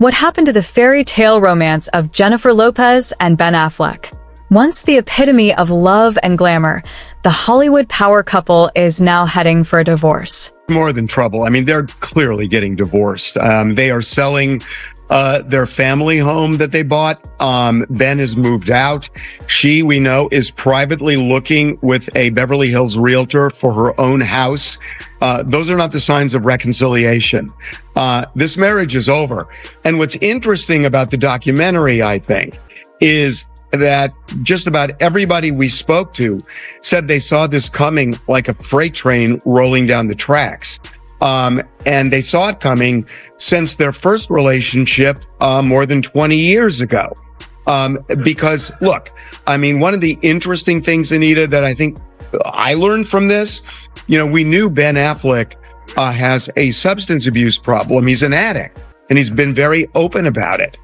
What happened to the fairy tale romance of Jennifer Lopez and Ben Affleck? Once the epitome of love and glamour, the Hollywood power couple is now heading for a divorce. More than trouble. I mean, they're clearly getting divorced. They are selling their family home that they bought. Ben has moved out. She, we know, is privately looking with a Beverly Hills realtor for her own house. Those are not the signs of reconciliation. This marriage is over. And what's interesting about the documentary, I think, is that just about everybody we spoke to said they saw this coming like a freight train rolling down the tracks. And they saw it coming since their first relationship, more than 20 years ago. Because look, I mean, one of the interesting things, Anita, that I think I learned from this, we knew Ben Affleck, has a substance abuse problem. He's an addict, and he's been very open about it.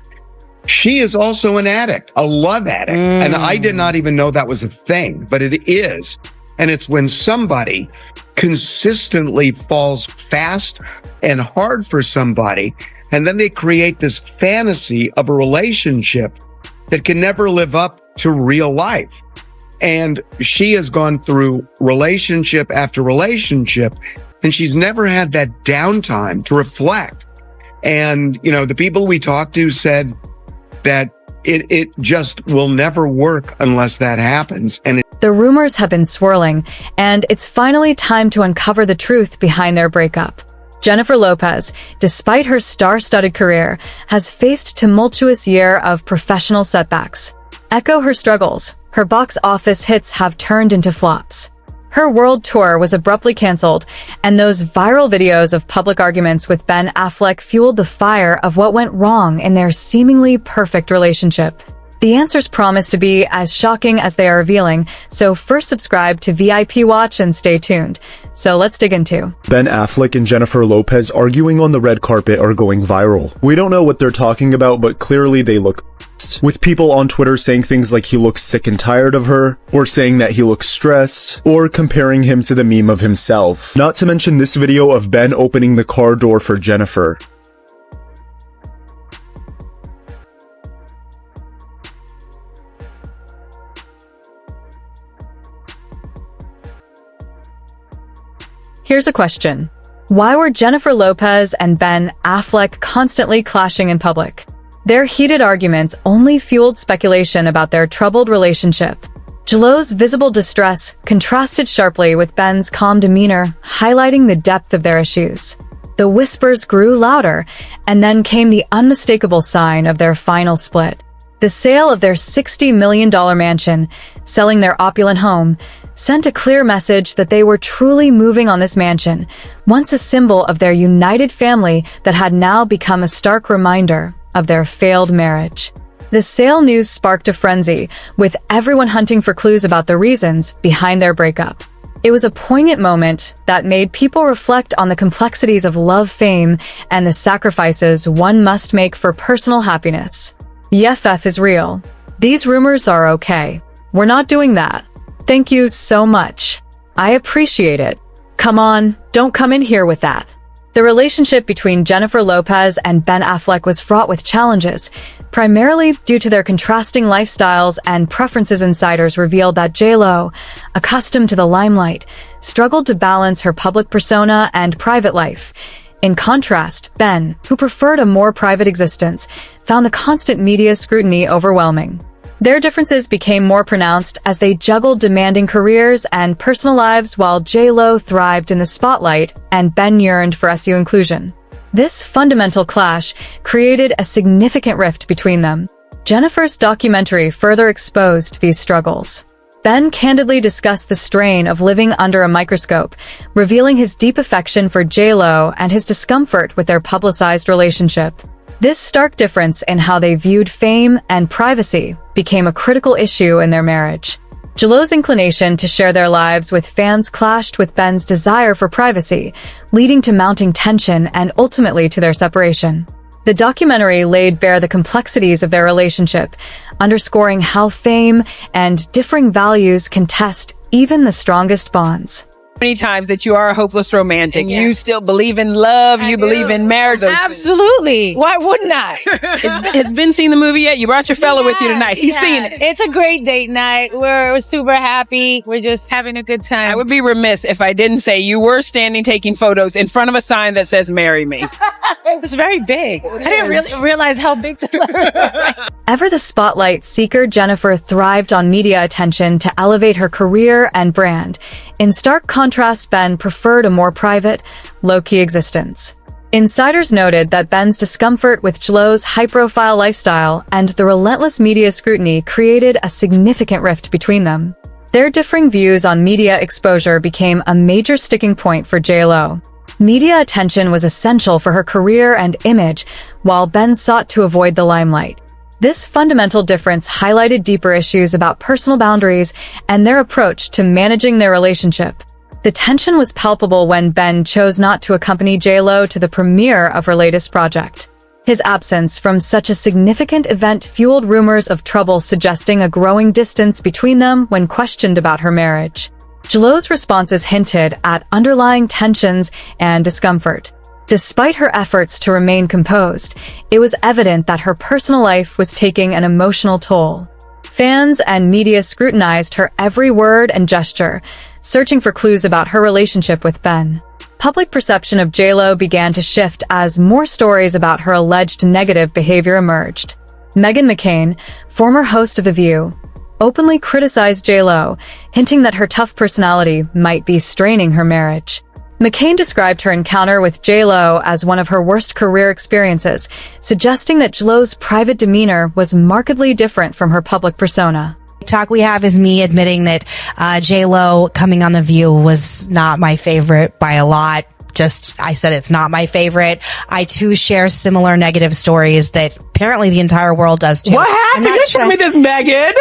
She is also an addict, a love addict. And I did not even know that was a thing, but it is. And it's when somebody consistently falls fast and hard for somebody, and then they create this fantasy of a relationship that can never live up to real life. And she has gone through relationship after relationship, and she's never had that downtime to reflect. And, the people we talked to said that it just will never work unless that happens. And the rumors have been swirling, and it's finally time to uncover the truth behind their breakup. Jennifer Lopez, despite her star-studded career, has faced tumultuous year of professional setbacks. Echo her struggles, her box office hits have turned into flops. Her world tour was abruptly canceled, and those viral videos of public arguments with Ben Affleck fueled the fire of what went wrong in their seemingly perfect relationship. The answers promise to be as shocking as they are revealing, so first subscribe to VIP Watch and stay tuned. So let's dig into Ben Affleck and Jennifer Lopez arguing on the red carpet are going viral. We don't know what they're talking about, but clearly they look with people on Twitter saying things like he looks sick and tired of her, or saying that he looks stressed, or comparing him to the meme of himself. Not to mention this video of Ben opening the car door for Jennifer. Here's a question. Why were Jennifer Lopez and Ben Affleck constantly clashing in public? Their heated arguments only fueled speculation about their troubled relationship. J.Lo's visible distress contrasted sharply with Ben's calm demeanor, highlighting the depth of their issues. The whispers grew louder, and then came the unmistakable sign of their final split. The sale of their $60 million mansion, selling their opulent home, sent a clear message that they were truly moving on this mansion, once a symbol of their united family that had now become a stark reminder of their failed marriage. The sale news sparked a frenzy, with everyone hunting for clues about the reasons behind their breakup. It was a poignant moment that made people reflect on the complexities of love, fame, and the sacrifices one must make for personal happiness. BFF is real. These rumors are okay. We're not doing that. Thank you so much. I appreciate it. Come on, don't come in here with that. The relationship between Jennifer Lopez and Ben Affleck was fraught with challenges, primarily due to their contrasting lifestyles and preferences. Insiders revealed that J.Lo, accustomed to the limelight, struggled to balance her public persona and private life. In contrast, Ben, who preferred a more private existence, found the constant media scrutiny overwhelming. Their differences became more pronounced as they juggled demanding careers and personal lives, while J.Lo thrived in the spotlight and Ben yearned for SU inclusion. This fundamental clash created a significant rift between them. Jennifer's documentary further exposed these struggles. Ben candidly discussed the strain of living under a microscope, revealing his deep affection for J.Lo and his discomfort with their publicized relationship. This stark difference in how they viewed fame and privacy became a critical issue in their marriage. J.Lo's inclination to share their lives with fans clashed with Ben's desire for privacy, leading to mounting tension and ultimately to their separation. The documentary laid bare the complexities of their relationship, underscoring how fame and differing values can test even the strongest bonds. many times that you are a hopeless romantic. You still believe in love. You believe in marriage. Absolutely. Why wouldn't I? Has Ben seen the movie yet? You brought your fella with you tonight. He's seen it. It's a great date night. We're super happy. We're just having a good time. I would be remiss if I didn't say you were standing taking photos in front of a sign that says "Marry Me." It's very big. I didn't really realize how big the letters were. Ever the spotlight seeker, Jennifer thrived on media attention to elevate her career and brand. In stark contrast, Ben preferred a more private, low-key existence. Insiders noted that Ben's discomfort with Jlo's high-profile lifestyle and the relentless media scrutiny created a significant rift between them. Their differing views on media exposure became a major sticking point for J.Lo. Media attention was essential for her career and image, while Ben sought to avoid the limelight. This fundamental difference highlighted deeper issues about personal boundaries and their approach to managing their relationship. The tension was palpable when Ben chose not to accompany J.Lo to the premiere of her latest project. His absence from such a significant event fueled rumors of trouble, suggesting a growing distance between them when questioned about her marriage. Jlo's responses hinted at underlying tensions and discomfort. Despite her efforts to remain composed, it was evident that her personal life was taking an emotional toll. Fans and media scrutinized her every word and gesture, searching for clues about her relationship with Ben. Public perception of J.Lo began to shift as more stories about her alleged negative behavior emerged. Meghan McCain, former host of The View, openly criticized J.Lo, hinting that her tough personality might be straining her marriage. McCain described her encounter with J.Lo as one of her worst career experiences, suggesting that Jlo's private demeanor was markedly different from her public persona. Talk we have is me admitting that J.Lo coming on The View was not my favorite by a lot. I said it's not my favorite. I too share similar negative stories that apparently the entire world does too. What happened? You're telling me this, Megan?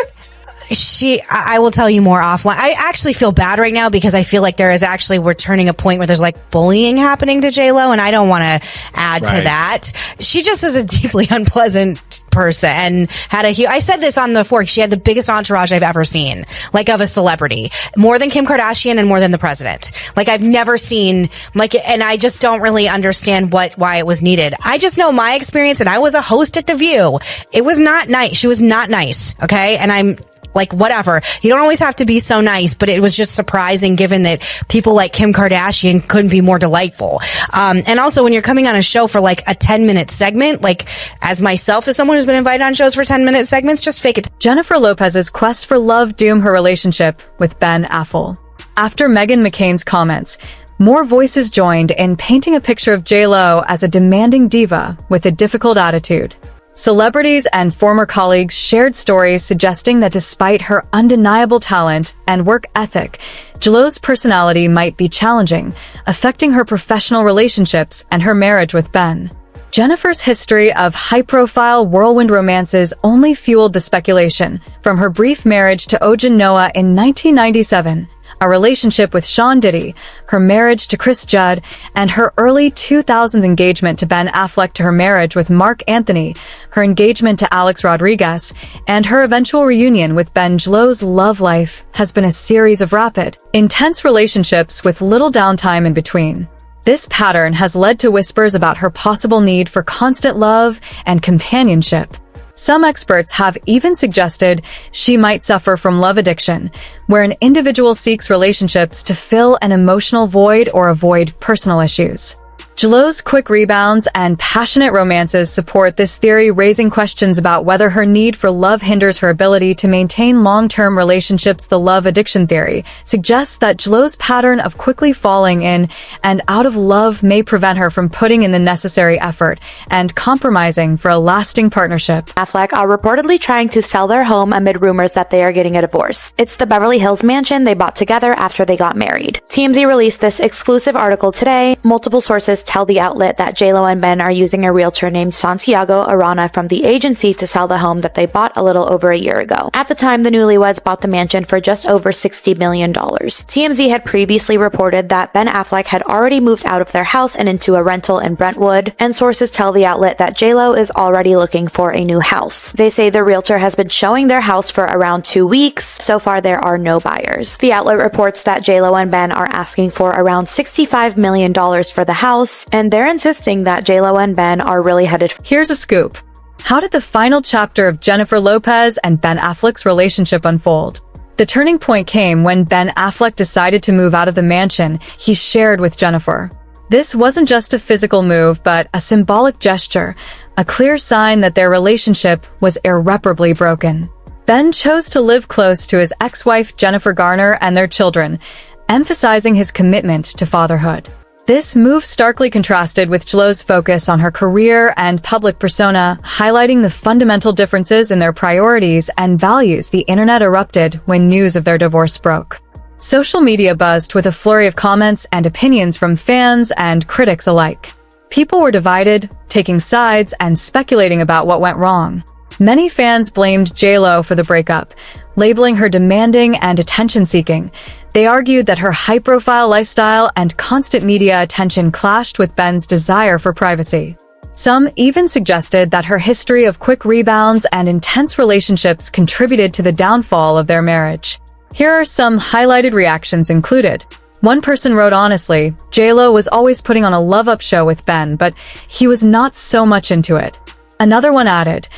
I will tell you more offline. I actually feel bad right now because I feel like we're turning a point where there's like bullying happening to J.Lo, and I don't want to add to that. She just is a deeply unpleasant person and I said this on the fork, she had the biggest entourage I've ever seen, like of a celebrity, more than Kim Kardashian and more than the president. Like I've never seen, and I just don't really understand why it was needed. I just know my experience, and I was a host at The View. It was not nice. She was not nice. Okay. And I'm like, whatever. You don't always have to be so nice, but it was just surprising given that people like Kim Kardashian couldn't be more delightful. And also when you're coming on a show for like a 10-minute segment, like as myself, as someone who's been invited on shows for 10-minute segments, just fake it. Jennifer Lopez's quest for love doomed her relationship with Ben Affleck. After Meghan McCain's comments, more voices joined in painting a picture of J.Lo as a demanding diva with a difficult attitude. Celebrities and former colleagues shared stories suggesting that despite her undeniable talent and work ethic, Jlo's personality might be challenging, affecting her professional relationships and her marriage with Ben. Jennifer's history of high-profile whirlwind romances only fueled the speculation, from her brief marriage to Ojin Noah in 1997, a relationship with Sean Diddy, her marriage to Chris Judd, and her early 2000s engagement to Ben Affleck, to her marriage with Mark Anthony, her engagement to Alex Rodriguez, and her eventual reunion with Ben. Jlo's love life has been a series of rapid, intense relationships with little downtime in between. This pattern has led to whispers about her possible need for constant love and companionship. Some experts have even suggested she might suffer from love addiction, where an individual seeks relationships to fill an emotional void or avoid personal issues. Jlo's quick rebounds and passionate romances support this theory, raising questions about whether her need for love hinders her ability to maintain long-term relationships. The love addiction theory suggests that Jlo's pattern of quickly falling in and out of love may prevent her from putting in the necessary effort and compromising for a lasting partnership. Affleck are reportedly trying to sell their home amid rumors that they are getting a divorce. It's the Beverly Hills mansion they bought together after they got married. TMZ released this exclusive article today. Multiple sources tell the outlet that JLo and Ben are using a realtor named Santiago Arana from the agency to sell the home that they bought a little over a year ago. At the time, the newlyweds bought the mansion for just over $60 million. TMZ had previously reported that Ben Affleck had already moved out of their house and into a rental in Brentwood, and sources tell the outlet that JLo is already looking for a new house. They say the realtor has been showing their house for around 2 weeks. So far, there are no buyers. The outlet reports that JLo and Ben are asking for around $65 million for the house, and they're insisting that JLo and Ben are really headed. Here's a scoop. How did the final chapter of Jennifer Lopez and Ben Affleck's relationship unfold? The turning point came when Ben Affleck decided to move out of the mansion he shared with Jennifer. This wasn't just a physical move, but a symbolic gesture, a clear sign that their relationship was irreparably broken. Ben chose to live close to his ex-wife Jennifer Garner and their children, emphasizing his commitment to fatherhood. This move starkly contrasted with JLo's focus on her career and public persona, highlighting the fundamental differences in their priorities and values. The internet erupted when news of their divorce broke. Social media buzzed with a flurry of comments and opinions from fans and critics alike. People were divided, taking sides and speculating about what went wrong. Many fans blamed JLo for the breakup, labeling her demanding and attention-seeking. They argued that her high-profile lifestyle and constant media attention clashed with Ben's desire for privacy. Some even suggested that her history of quick rebounds and intense relationships contributed to the downfall of their marriage. Here are some highlighted reactions included. One person wrote, honestly, JLo was always putting on a love-up show with Ben, but he was not so much into it. Another one added,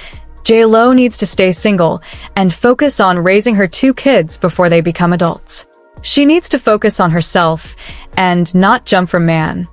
JLo needs to stay single and focus on raising her 2 kids before they become adults. She needs to focus on herself and not jump from man.